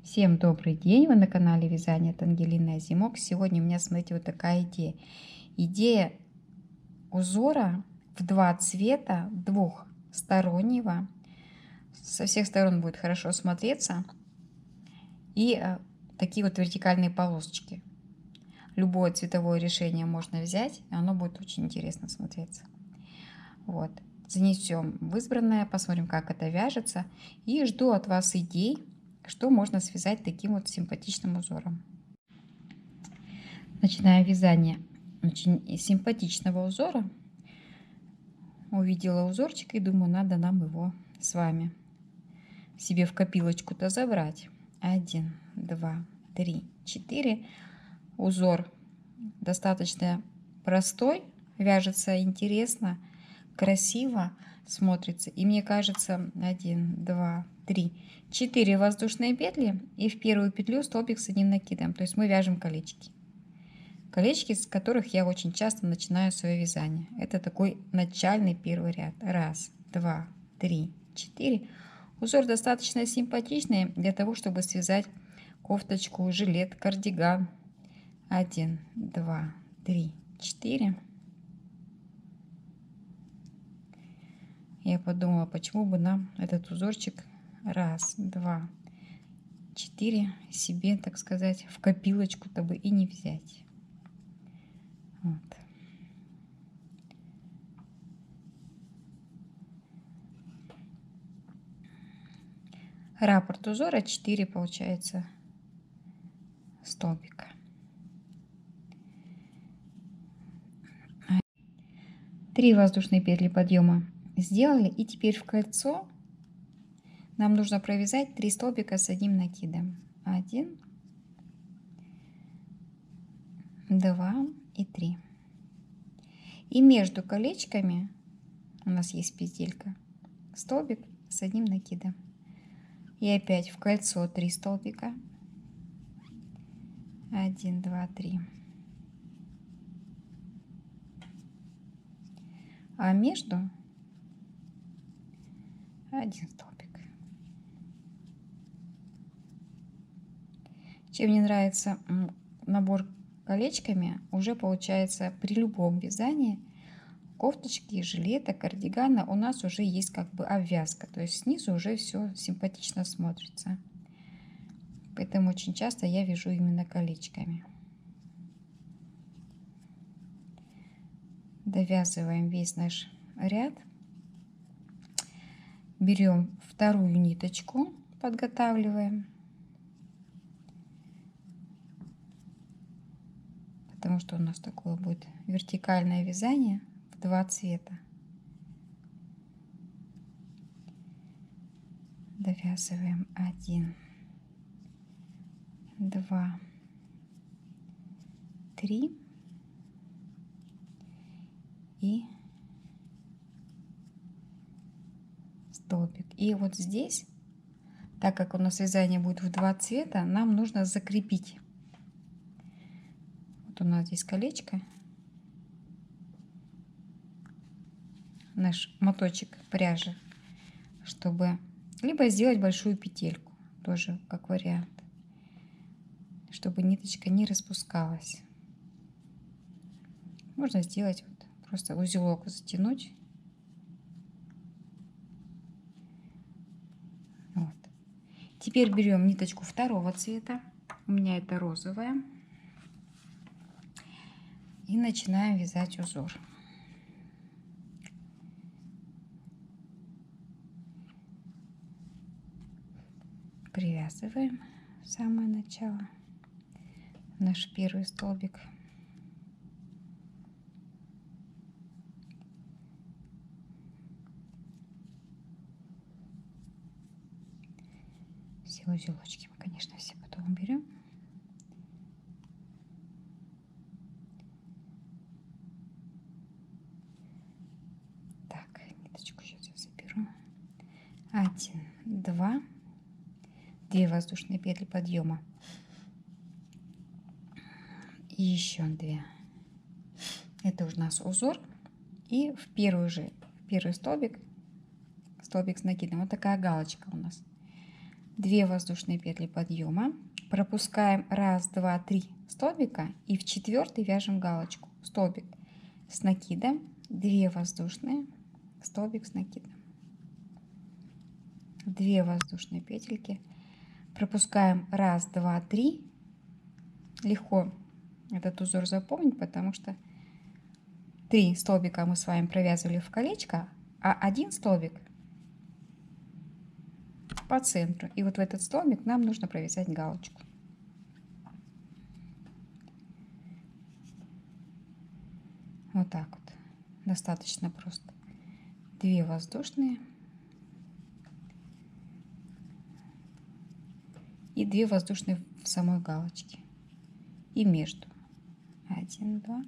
Всем добрый день! Вы на канале Вязание от Ангелины Азимок. Сегодня у меня, смотрите, вот такая идея. Идея узора в два цвета, двухстороннего. Со всех сторон будет хорошо смотреться. И такие вот вертикальные полосочки. Любое цветовое решение можно взять, и оно будет очень интересно смотреться. Вот. Занесем в избранное, посмотрим, как это вяжется. И жду от вас идей, что можно связать таким вот симпатичным узором. Начинаем вязание очень симпатичного узора. Увидела узорчик и думаю, надо нам его с вами себе в копилочку-то забрать. 1, 2, 3, 4. Узор достаточно простой, вяжется интересно, красиво смотрится. И мне кажется, 1, 2, 3, 4 воздушные петли и в первую петлю столбик с одним накидом. То есть мы вяжем колечки. Колечки, с которых я очень часто начинаю свое вязание. Это такой начальный первый ряд. 1, 2, 3, 4. Узор достаточно симпатичный для того, чтобы связать кофточку, жилет, кардиган. 1, 2, 3, 4. Я подумала, почему бы нам этот узорчик 1, 2, 4 себе, так сказать, в копилочку-то бы и не взять. Вот. Раппорт узора 4 получается столбика. 3 воздушные петли подъема сделали, и теперь в кольцо нам нужно провязать 3 столбика с одним накидом. 1, 2 и 3. И между колечками у нас есть петелька, столбик с одним накидом. И опять в кольцо 3 столбика. 1, 2, 3. А между 1 столбик. Чем мне нравится набор колечками, уже получается при любом вязании кофточки, жилета, кардигана у нас уже есть как бы обвязка, то есть снизу уже все симпатично смотрится. Поэтому очень часто я вяжу именно колечками. Довязываем весь наш ряд. Берем вторую ниточку, подготавливаем, потому что у нас такое будет вертикальное вязание в два цвета. Довязываем 1, 2, 3 и столбик. И вот здесь, так как у нас вязание будет в два цвета, нам нужно закрепить. Вот у нас здесь колечко, наш моточек пряжи, чтобы либо сделать большую петельку, тоже как вариант, чтобы ниточка не распускалась. Можно сделать вот просто узелок затянуть. Вот. Теперь берем ниточку второго цвета, у меня это розовая, и начинаем вязать узор. Привязываем в самое начало наш первый столбик. Все узелочки мы, конечно, все потом уберем. Так, ниточку сейчас я заберу. 1, 2, 2 воздушные петли подъема и еще 2. Это у нас узор, и в первый столбик с накидом вот такая галочка у нас. 2 воздушные петли подъема, пропускаем 1, 2, 3 столбика и в 4 вяжем галочку. Столбик с накидом, 2 воздушные, столбик с накидом, 2 воздушные петельки, пропускаем 1, 2, 3. Легко этот узор запомнить, потому что 3 столбика мы с вами провязывали в колечко, а 1 столбик по центру. И вот в этот столбик нам нужно провязать галочку. Вот так вот. Достаточно просто. 2 воздушные и 2 воздушные в самой галочке. И между. 1, 2.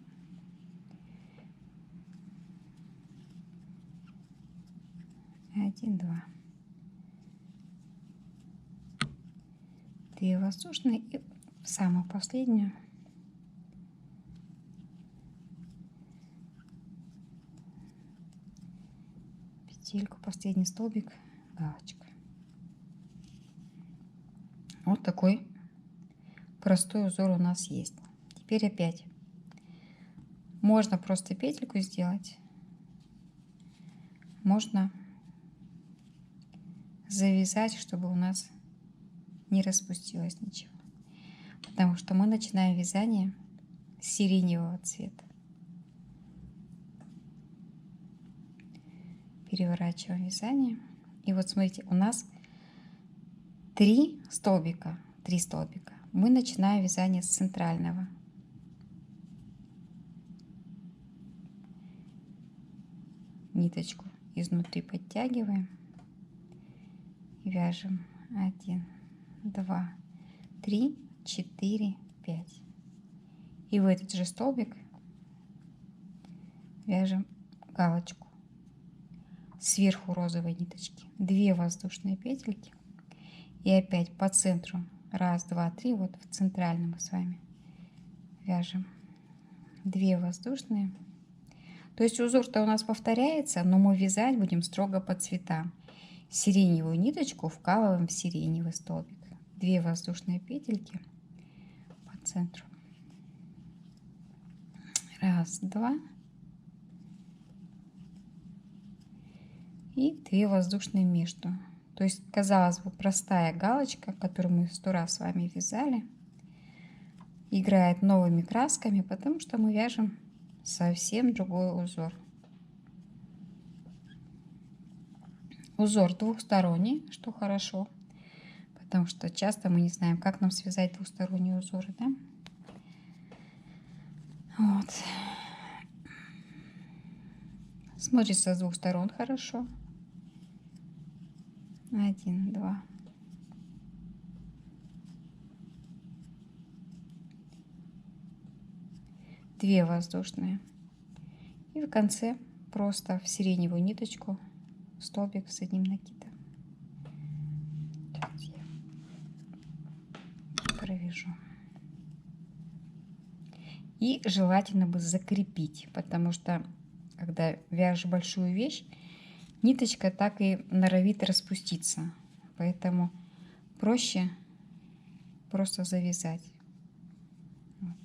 1, 2. 2 воздушные и в самую последнюю петельку, последний столбик, галочка. Вот такой простой узор у нас есть. Теперь опять можно просто петельку сделать, можно завязать, чтобы у нас не распустилось ничего, потому что мы начинаем вязание с сиреневого цвета. Переворачиваем вязание, и вот смотрите, у нас 3 столбика. Мы начинаем вязание с центрального. Ниточку изнутри подтягиваем и вяжем 1, 2, 3, 4, 5. И в этот же столбик вяжем галочку. Сверху розовой ниточки 2 воздушные петельки. И опять по центру 1, 2, 3. Вот в центральном мы с вами вяжем 2 воздушные. То есть узор-то у нас повторяется, но мы вязать будем строго по цветам. Сиреневую ниточку вкалываем в сиреневый столбик. 2 воздушные петельки по центру. 1, 2. И 2 воздушные между. То есть, казалось бы, простая галочка, которую мы 100 раз с вами вязали, играет новыми красками, потому что мы вяжем совсем другой узор. Узор двухсторонний, что хорошо, потому что часто мы не знаем, как нам связать двухсторонние узоры, да? Вот. Смотрится с двух сторон хорошо. 1, 2. Две воздушные. И в конце просто в сиреневую ниточку столбик с одним накидом. Сейчас я провяжу. И желательно бы закрепить, потому что когда вяжешь большую вещь, ниточка так и норовит распуститься. Поэтому проще просто завязать. Вот.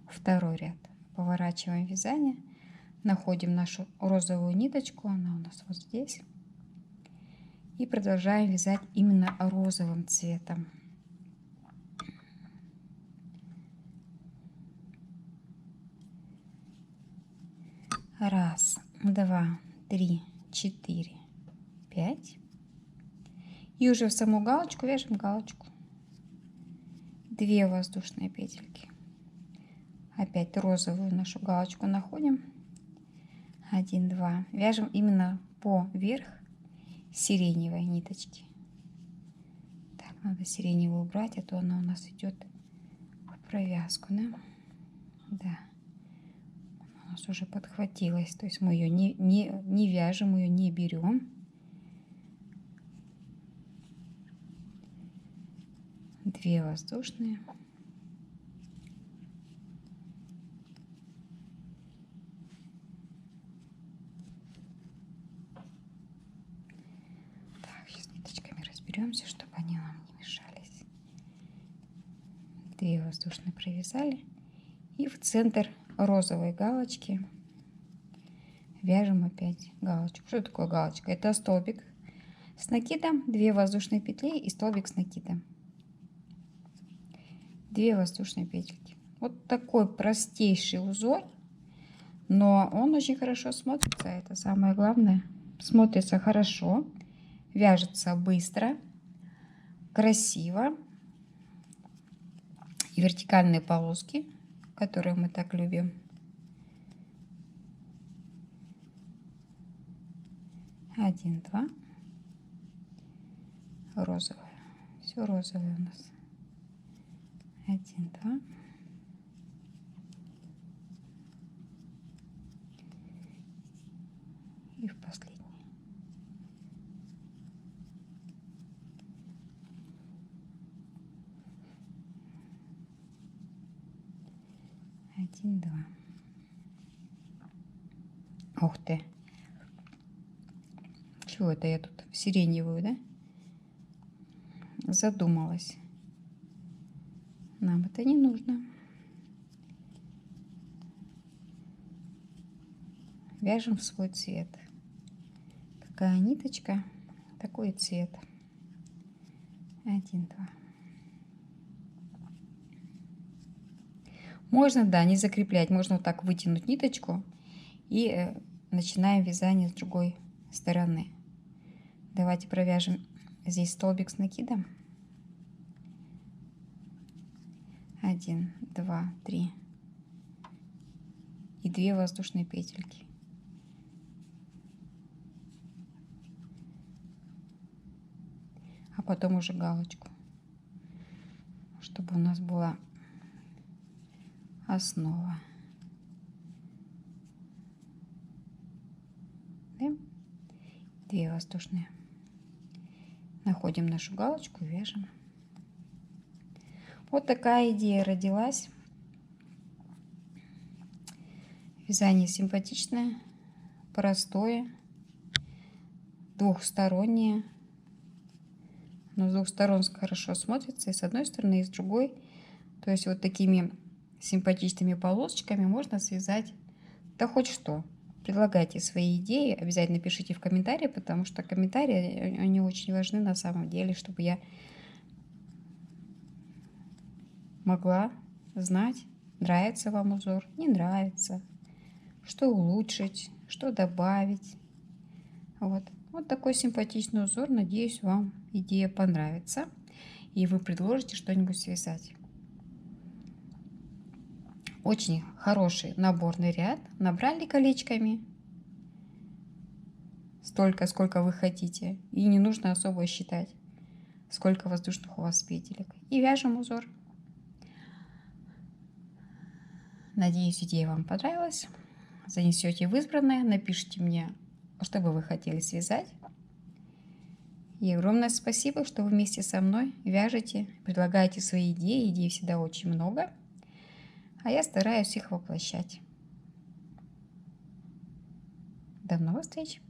Второй ряд. Поворачиваем вязание. Находим нашу розовую ниточку. Она у нас вот здесь. И продолжаем вязать именно розовым цветом. Раз, два, 3, 4, 5. И уже в саму галочку вяжем галочку. 2 воздушные петельки. Опять розовую нашу галочку находим. 1, 2. Вяжем именно поверх сиреневой ниточки. Так, надо сиреневую убрать, а то она у нас идет в провязку, да? Да. У нас уже подхватилась, то есть мы ее не вяжем, ее не берем. Две воздушные. Так, сейчас ниточками разберемся, 2 воздушные провязали. И в центр розовой галочки вяжем опять галочку. Что такое галочка? Это столбик с накидом, 2 воздушные петли и столбик с накидом. 2 воздушные петельки. Вот такой простейший узор, но он очень хорошо смотрится. Это самое главное. Смотрится хорошо, вяжется быстро, красиво. И вертикальные полоски, которые мы так любим. Один, два. Розовая. Все розовое у нас. 1, 2. И в последний. Один, два. Ух ты. Чего это я тут сиреневую, да? Задумалась. Нам это не нужно. Вяжем в свой цвет. Какая ниточка, такой цвет. 1, 2. Можно, да, не закреплять. Можно вот так вытянуть ниточку и начинаем вязание с другой стороны. Давайте провяжем здесь столбик с накидом. 1, 2, 3 и 2 воздушные петельки. А потом уже галочку, чтобы у нас была основа. Да? 2 воздушные. Находим нашу галочку и вяжем. Вот такая идея родилась. Вязание симпатичное, простое, двухстороннее. Но с двух сторон хорошо смотрится, и с одной стороны, и с другой. То есть вот такими симпатичными полосочками можно связать да хоть что. Предлагайте свои идеи, обязательно пишите в комментарии, потому что комментарии, они очень важны на самом деле, чтобы я могла знать, нравится вам узор, не нравится, что улучшить, что добавить. Вот такой симпатичный узор. Надеюсь, вам идея понравится, и вы предложите что-нибудь связать. Очень хороший наборный ряд. Набрали колечками столько, сколько вы хотите. И не нужно особо считать, сколько воздушных у вас петелек. И вяжем узор. Надеюсь, идея вам понравилась. Занесете в избранное, напишите мне, что бы вы хотели связать. И огромное спасибо, что вы вместе со мной вяжете, предлагаете свои идеи. Идей всегда очень много, а я стараюсь их воплощать. До новых встреч!